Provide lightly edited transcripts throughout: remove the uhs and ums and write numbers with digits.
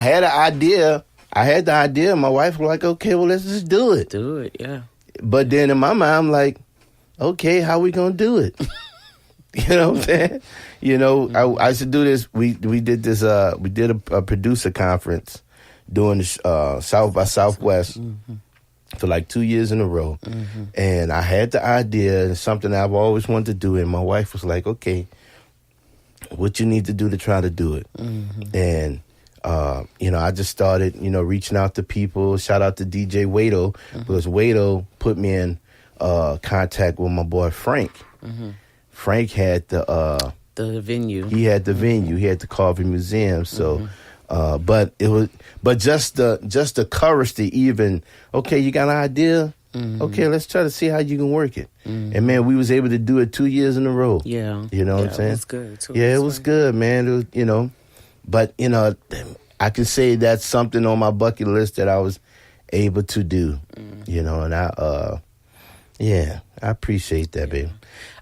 had an idea. I had the idea. My wife was like, okay, well, let's just do it. Do it, yeah. But then in my mind, I'm like, okay, how we going to do it? You know what I'm saying? You know, I used to do this. We did this. We did a producer conference doing the South by Southwest for like 2 years in a row. And I had the idea, and something I've always wanted to do. And my wife was like, okay, what you need to do to try to do it? And you know, I just started, you know, reaching out to people. Shout out to DJ Wado, because Wado put me in contact with my boy Frank. Frank had the venue. He had the venue. He had the Coffee Museum. So, but just the courage to even, okay, you got an idea. Okay, let's try to see how you can work it. And man, we was able to do it 2 years in a row. Yeah, you know what I'm saying? It was good too. Yeah, it was good, man. It was, you know, but you know, I can say that's something on my bucket list that I was able to do. You know, and I appreciate that, baby.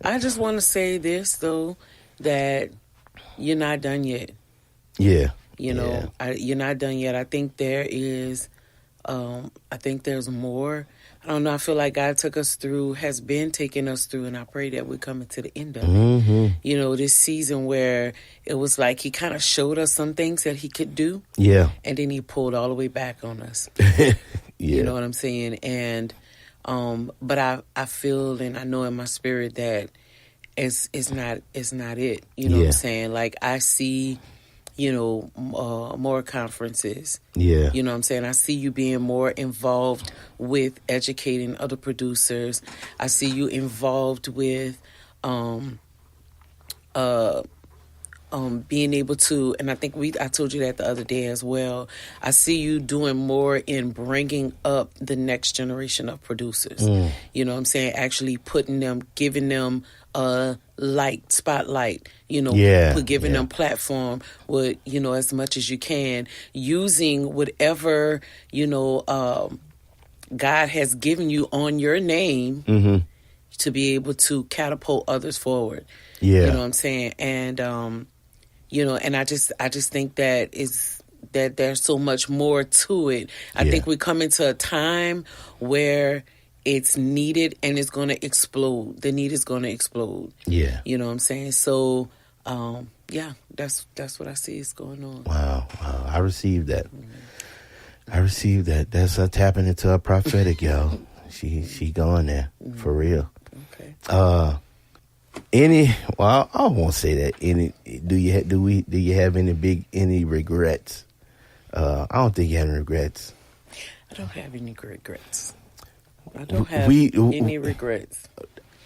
I just want to say this though, that you're not done yet. Yeah. You know, you're not done yet. I think there is. I think there's more. I don't know. I feel like God has been taking us through, and I pray that we're coming to the end of it. You know, this season where it was like He kind of showed us some things that He could do. Yeah. And then He pulled all the way back on us. You know what I'm saying? And, but I feel and I know in my spirit that it's not it. You know what I'm saying? Like I see, you know, more conferences. Yeah. You know what I'm saying? I see you being more involved with educating other producers. I see you involved with being able to, and I think I told you that the other day as well. I see you doing more in bringing up the next generation of producers. You know what I'm saying? Actually giving them a spotlight, you know, giving them platform with, you know, as much as you can, using whatever, you know, God has given you on your name to be able to catapult others forward. You know what I'm saying? And, you know, and I just think that there's so much more to it. I think we come into a time where it's needed and it's going to explode. The need is going to explode. Yeah. You know what I'm saying? So, that's what I see is going on. Wow. I received that. I received that. That's her tapping into her prophetic, y'all. She going there for real. Okay. I won't say that. Do you have any regrets? I don't think you have any regrets. I don't have any regrets. I don't have any regrets.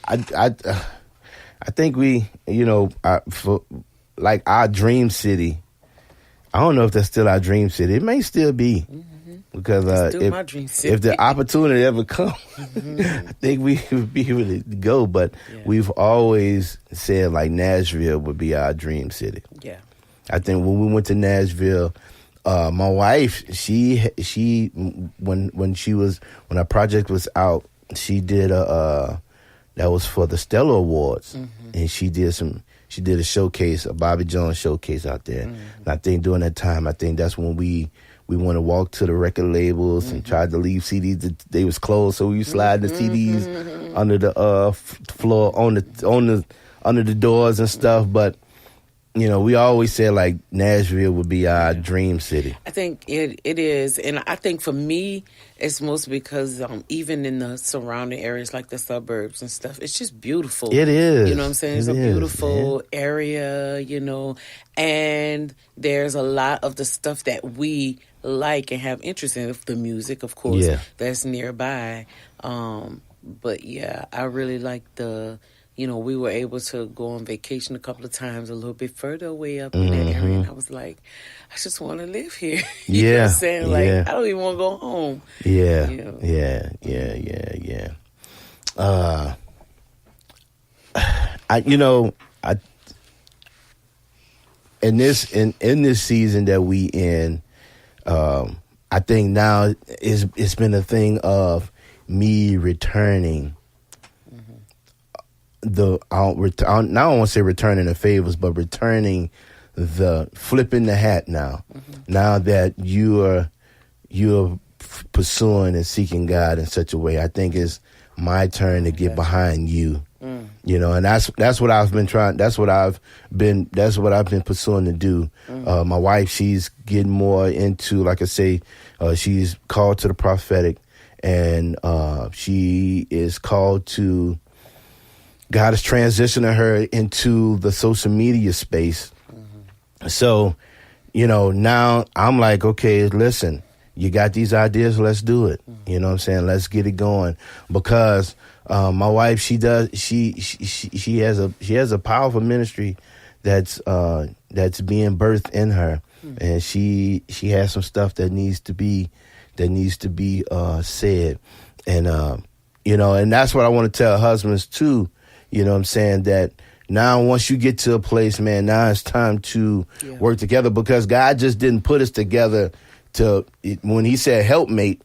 I think we, you know, for like our dream city. I don't know if that's still our dream city. It may still be because if the opportunity ever comes, I think we would be able to go. But we've always said like Nashville would be our dream city. Yeah, I think when we went to Nashville. My wife, when our project was out, she did that was for the Stellar Awards, and she did a showcase, a Bobby Jones showcase out there. And I think during that time, I think that's when we want to walk to the record labels and tried to leave CDs. They was closed, so we slide the CDs under the floor under the doors and stuff, but. You know, we always said like Nashville would be our dream city. I think it is. And I think for me, it's mostly because even in the surrounding areas like the suburbs and stuff, it's just beautiful. It is. You know what I'm saying? It's a beautiful area, you know, and there's a lot of the stuff that we like and have interest in. The music, of course, that's nearby. But yeah, I really like you know, we were able to go on vacation a couple of times a little bit further away up in that area. And I was like, I just want to live here. You know what I'm saying? Like, I don't even want to go home. Yeah. You know? In this season that we in, I think now it's been a thing of me returning I don't want to say returning the favors, but returning the flipping the hat now. Now that you're pursuing and seeking God in such a way, I think it's my turn to get behind you. You know, and that's what I've been trying. That's what I've been pursuing to do. My wife, she's getting more into, like I say, she's called to the prophetic, and she is called to. God is transitioning her into the social media space. So, you know, now I'm like, okay, listen, you got these ideas, let's do it. You know what I'm saying? Let's get it going, because my wife, she has a powerful ministry that's being birthed in her, and she has some stuff that needs to be said, and you know, and that's what I want to tell husbands too. You know what I'm saying? That now once you get to a place, man, now it's time to work together, because God just didn't put us together when he said helpmate.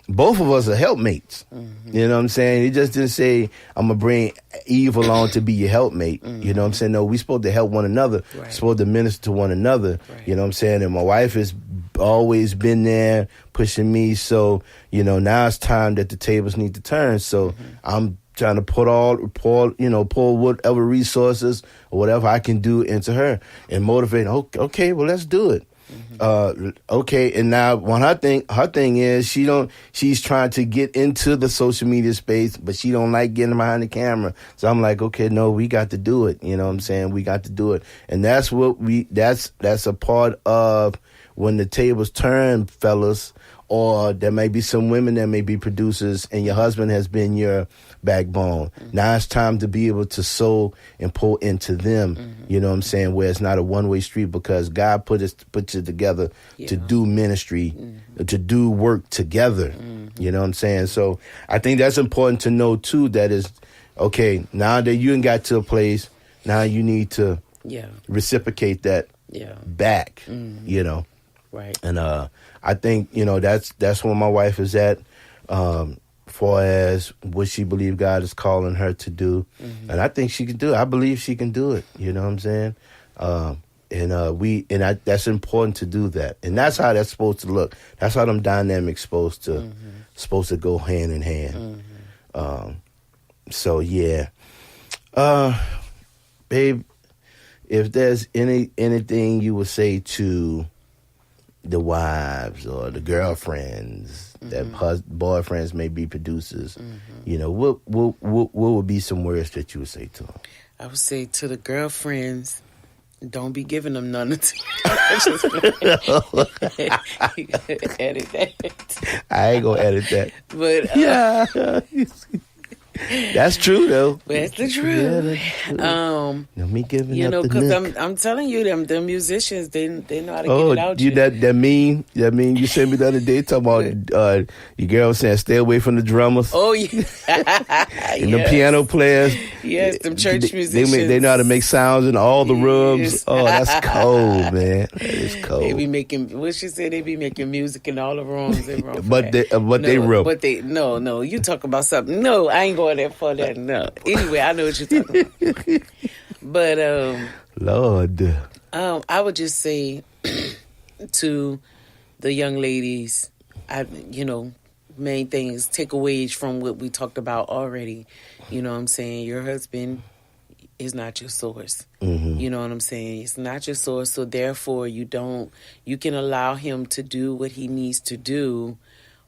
Both of us are helpmates. You know what I'm saying? He just didn't say, I'm going to bring Eve along to be your helpmate. You know what I'm saying? No, we supposed to help one another. Right. Supposed to minister to one another. Right. You know what I'm saying? And my wife has always been there pushing me. So, you know, now it's time that the tables need to turn. So I'm trying to pour whatever resources or whatever I can do into her and motivate. Okay, well, let's do it. Okay, and now her thing is she's trying to get into the social media space, but she don't like getting behind the camera. So I'm like, okay, no, we got to do it. You know what I'm saying? We got to do it, and that's a part of when the tables turn, fellas. Or there may be some women that may be producers, and your husband has been your backbone. Now it's time to be able to sow and pull into them. You know what I'm saying? Where it's not a one-way street, because God put you together to do ministry, to do work together. You know what I'm saying? So I think that's important to know too. That is okay. Now that you got to a place, now you need to reciprocate that back. You know, right? And I think, you know, that's where my wife is at, far as what she believes God is calling her to do. And I think she can do it. I believe she can do it. You know what I'm saying? That's important to do that. And that's how that's supposed to look. That's how them dynamics supposed to go hand in hand. So yeah. Babe, if there's anything you would say to the wives or the girlfriends that boyfriends may be producers, you know, what would be some words that you would say to them? I would say to the girlfriends, don't be giving them none of edit that. I ain't gonna edit that. But yeah. That's true though. That's the truth. Don't be giving you up know, the because nook. I'm telling you, them musicians, they know how to get it out. That meme you sent me the other day talking about your girl saying stay away from the drummers. Oh yeah, and the piano players. Yes, them church musicians. They know how to make sounds in all the rooms. Oh, that's cold, man. That is cold. They be making what she said. They be making music in all the rooms. They No, you talk about something. No, I ain't going there for that. No. Anyway, I know what you're talking about. But Lord, I would just say to the young ladies, main thing is take away from what we talked about already. You know what I'm saying? Your husband is not your source. You know what I'm saying? It's not your source, so therefore you can allow him to do what he needs to do,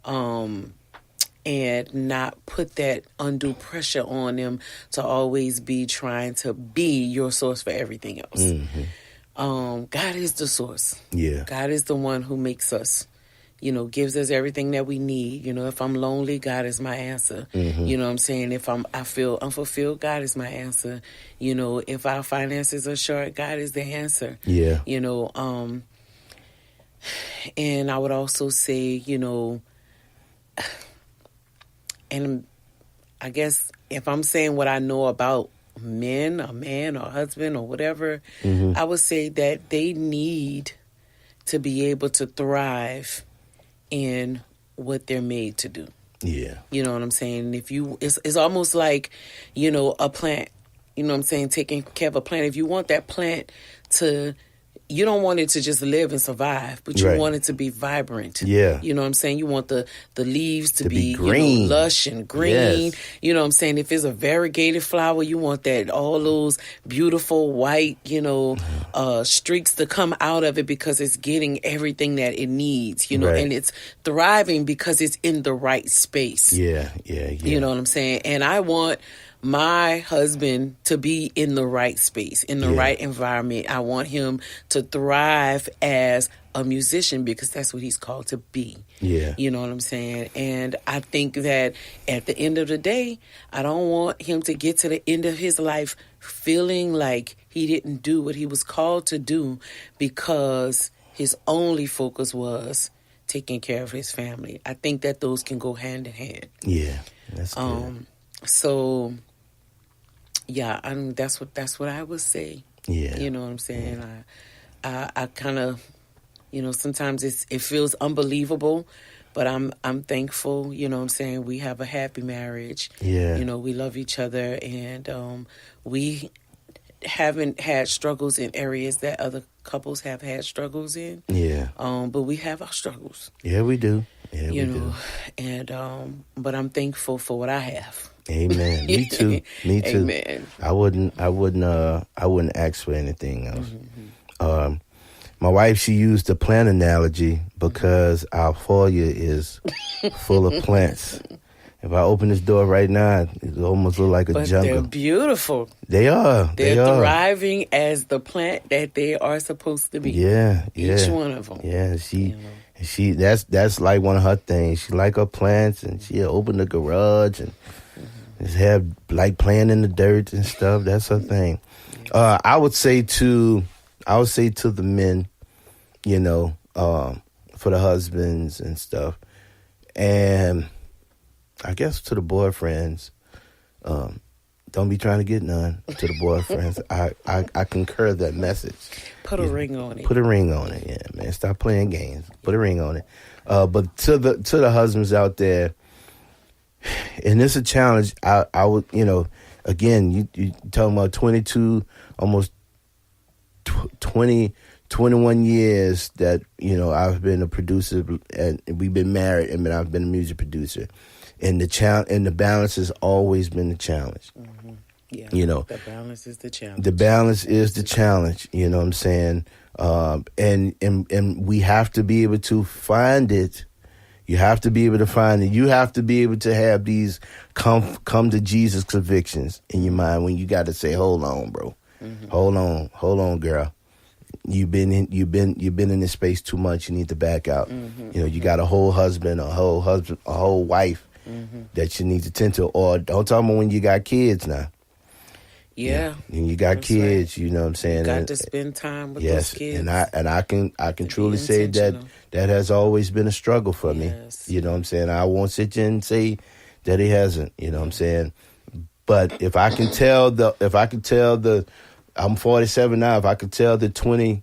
and not put that undue pressure on him to always be trying to be your source for everything else. God is the source. Yeah. God is the one who makes us, gives us everything that we need. If I'm lonely, God is my answer. You know what I'm saying? If I feel unfulfilled, God is my answer. If our finances are short, God is the answer. Yeah. And I would also say, and I guess if I'm saying what I know about men, a man or husband or whatever, I would say that they need to be able to thrive in what they're made to do. Yeah. You know what I'm saying? It's almost like, a plant, you know what I'm saying, taking care of a plant. If you want that plant to, you don't want it to just live and survive, but you want it to be vibrant. Yeah. You know what I'm saying? You want the leaves to be green. You know, lush and green. Yes. You know what I'm saying? If it's a variegated flower, you want that, all those beautiful white, you know, streaks to come out of it because it's getting everything that it needs, you know, and it's thriving because it's in the right space. Yeah. You know what I'm saying? And I want my husband to be in the right space, in the right environment. I want him to thrive as a musician because that's what he's called to be. Yeah. You know what I'm saying? And I think that at the end of the day, I don't want him to get to the end of his life feeling like he didn't do what he was called to do because his only focus was taking care of his family. I think that those can go hand in hand. Yeah, that's good. So, yeah, I mean, that's what I would say. Yeah, you know what I'm saying. I kind of, you know, sometimes it feels unbelievable, but I'm thankful. You know what I'm saying. We have a happy marriage. Yeah, you know, we love each other, and we haven't had struggles in areas that other couples have had struggles in. Yeah. But we have our struggles. Yeah, we do. Yeah, you we know, do. And but I'm thankful for what I have. Amen. Me too. Me too. Amen. I wouldn't ask for anything else. Mm-hmm. My wife, she used the plant analogy because our foyer is full of plants. If I open this door right now, it almost look like a jungle. They're beautiful. They are. They're thriving as the plant that they are supposed to be. Yeah. Each one of them. Yeah, she that's like one of her things. She like her plants, and she'll open the garage and just have like playing in the dirt and stuff. That's her thing. I would say to the men, you know, for the husbands and stuff, and I guess to the boyfriends, don't be trying to get none to the boyfriends. I concur that message. Put a ring on it. Put a ring on it, yeah, man. Stop playing games. Put a ring on it. But to the husbands out there, and it's a challenge. I would, you know, again, you talking about 22, almost 21 years that, you know, I've been a producer and we've been married, and I've been a music producer. And the balance has always been the challenge. Mm-hmm. Yeah, you know, the balance is the challenge. The balance is the challenge. You know what I'm saying? And we have to be able to find it. You have to be able to find it. You have to be able to have these come to Jesus convictions in your mind when you got to say, "Hold on, bro. Mm-hmm. Hold on, girl. You've been in this space too much. You need to back out. Mm-hmm. You know, you got a whole husband, a whole wife." Mm-hmm. That you need to tend to, or don't talk about when you got kids now. Yeah, and you got kids, right. You know what I'm saying. You got to spend time with those kids. And I can truly say that has always been a struggle for me. You know what I'm saying. I won't sit here and say that it hasn't. You know what I'm saying. But if I can tell I'm 47 now. If I could tell the 20.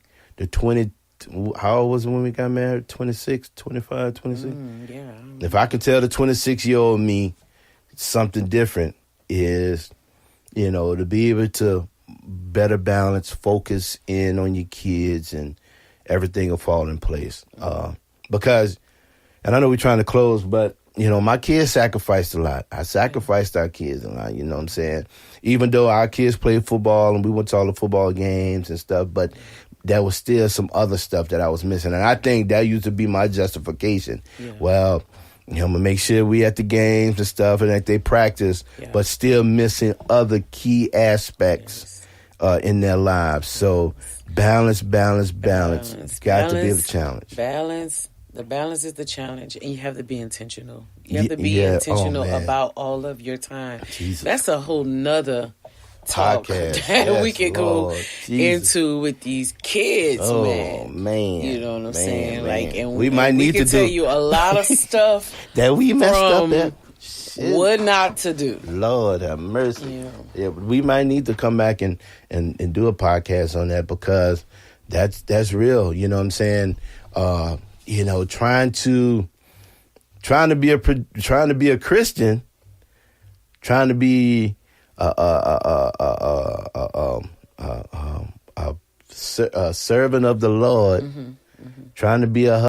How old was it when we got married? 26, 25, 26? Yeah. If I could tell the 26-year-old me something different is, you know, to be able to better balance, focus in on your kids, and everything will fall in place. Because, and I know we're trying to close, but, you know, my kids sacrificed a lot. I sacrificed our kids a lot, you know what I'm saying? Even though our kids played football and we went to all the football games and stuff, but there was still some other stuff that I was missing. And I think that used to be my justification. Yeah. Well, you know, I'm going to make sure we at the games and stuff and that they practice, but still missing other key aspects in their lives. So balance. Got to be a challenge. The balance is the challenge, and you have to be intentional. You have to be intentional about all of your time. Jesus. That's a whole nother talk that we can go into with these kids, man. You know what I'm saying? Man. Like, and we might need to tell you a lot of stuff that we messed up at. What not to do. Lord have mercy. Yeah, but we might need to come back and do a podcast on that, because that's real. You know what I'm saying? You know, trying to be a Christian, trying to be servant of the Lord, trying to be a